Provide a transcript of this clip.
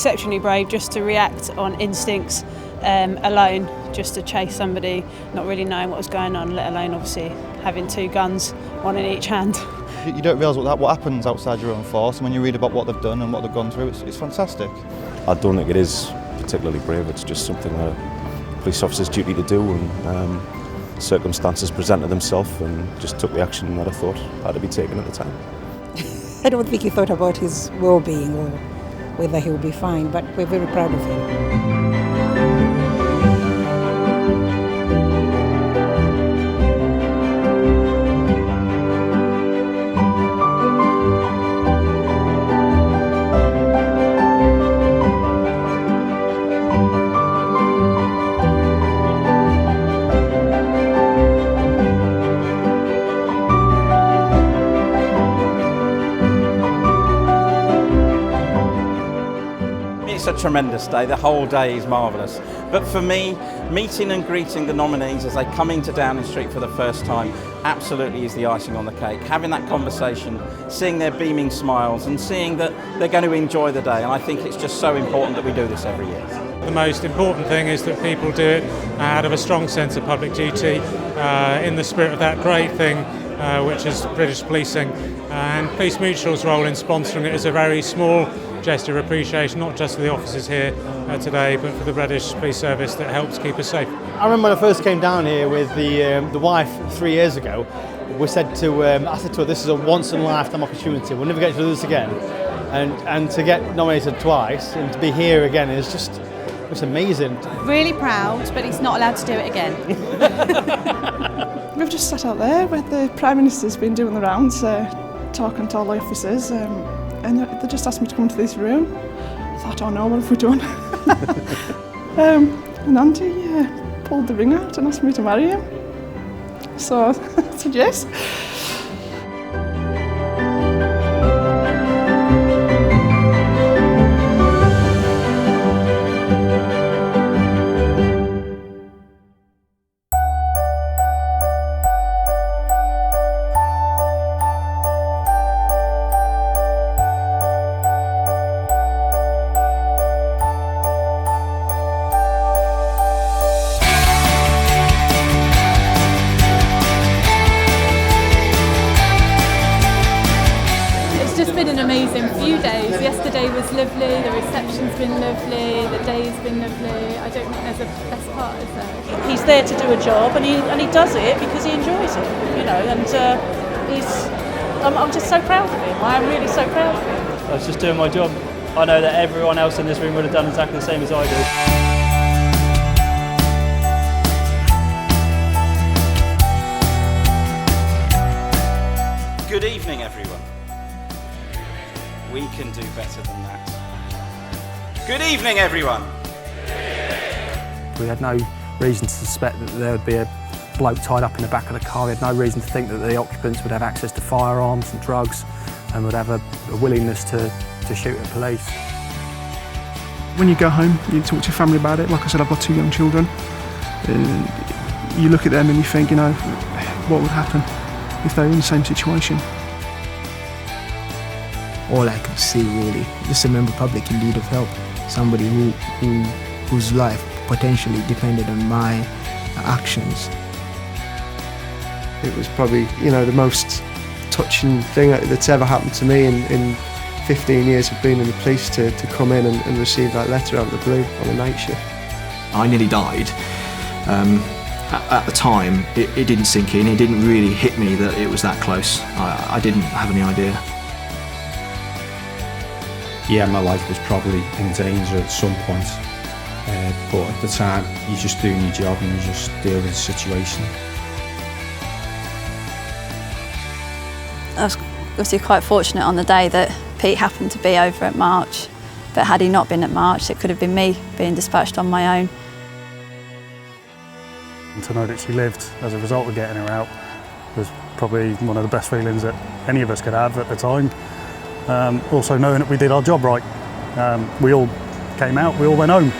exceptionally brave just to react on instincts alone, just to chase somebody, not really knowing what was going on, let alone obviously having two guns, one in each hand. You don't realise what happens outside your own force, and when you read about what they've done and what they've gone through, it's fantastic. I don't think it is particularly brave. It's just something that a police officer's duty to do, and circumstances presented themselves and just took the action that I thought had to be taken at the time. I don't think he thought about his well-being or whether he'll be fine, but we're very proud of him. It's a tremendous day. The whole day is marvellous. But for me, meeting and greeting the nominees as they come into Downing Street for the first time absolutely is the icing on the cake. Having that conversation, seeing their beaming smiles and seeing that they're going to enjoy the day. And I think it's just so important that we do this every year. The most important thing is that people do it out of a strong sense of public duty, in the spirit of that great thing which is British policing. And Police Mutual's role in sponsoring it is a very small gesture of appreciation, not just for the officers here today, but for the British Police Service that helps keep us safe. I remember when I first came down here with the wife 3 years ago. I said to her, this is a once in a lifetime opportunity. We'll never get to do this again. And to get nominated twice and to be here again is just amazing. Really proud, but he's not allowed to do it again. We've just sat out there where the Prime Minister's been doing the rounds, talking to all the officers, and they just asked me to come to this room. I thought, oh no, what have we done? And Auntie pulled the ring out and asked me to marry him. So I said yes. It's just been an amazing few days. Yesterday was lovely, the reception's been lovely, the day's been lovely. I don't think there's a best part, is there? He's there to do a job, and he does it because he enjoys it, you know. And I'm just so proud of him. I am really so proud of him. I was just doing my job. I know that everyone else in this room would have done exactly the same as I do. Good evening, everyone. We can do better than that. Good evening, everyone. We had no reason to suspect that there would be a bloke tied up in the back of the car. We had no reason to think that the occupants would have access to firearms and drugs and would have a willingness to shoot at police. When you go home, you talk to your family about it. Like I said, I've got 2 young children. You look at them and you think, you know, what would happen if they were in the same situation? All I could see really, just a member public in need of help, somebody whose life potentially depended on my actions. It was probably, you know, the most touching thing that's ever happened to me in 15 years of being in the police, to come in and receive that letter out of the blue on a night shift. I nearly died. At the time, it didn't sink in, it didn't really hit me that it was that close. I didn't have any idea. Yeah, my life was probably in danger at some point, but at the time you're just doing your job and you just deal with the situation. I was obviously quite fortunate on the day that Pete happened to be over at March, but had he not been at March, it could have been me being dispatched on my own. And to know that she lived as a result of getting her out was probably one of the best feelings that any of us could have at the time. Also knowing that we did our job right. We all came out, we all went home.